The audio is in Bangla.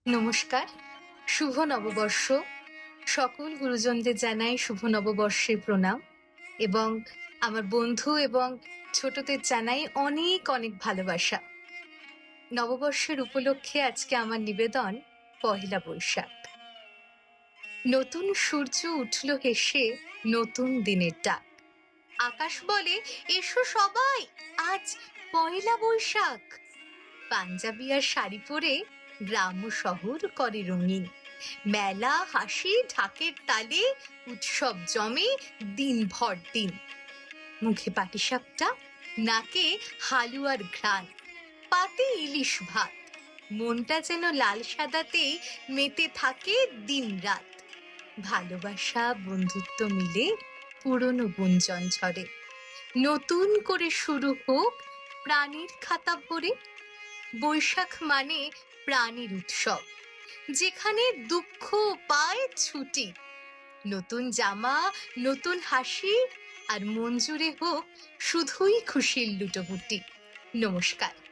নমস্কার, শুভ নববর্ষ। সকল গুরুজনদের জানাই শুভ নববর্ষের প্রণাম এবং আমার বন্ধু এবং ছোটদের জানাই অনেক অনেক ভালোবাসা। নববর্ষের উপলক্ষে আজকে আমার নিবেদন পহেলা বৈশাখ। নতুন সূর্য উঠল হেসে নতুন দিনের ডাক। আকাশ বলে, এসো সবাই, আজ পয়লা বৈশাখ। পাঞ্জাবি আর শাড়ি পরে গ্রাম ও শহর করে রঙিন। মেলা, হাসি, ঢাকের তালে উৎসব জমে দিনভর দিন। মুখে পাটিসাপটা, নাকে হালুয়ার ঘ্রাণ, পাতে ইলিশ ভাত। মনটা যেন লাল সাদাতেই মেতে থাকে দিন রাত। ভালোবাসা, বন্ধুত্ব মিলে পুরনো গুঞ্জন ঝরে। নতুন করে শুরু হোক প্রাণীর খাতা ভরে। বৈশাখ মানে প্রাণীর উৎসব, যেখানে দুঃখ পায় ছুটি। নতুন জামা, নতুন হাসি, আর মন জুড়ে হোক শুধুই খুশির লুটোপুটি। নমস্কার।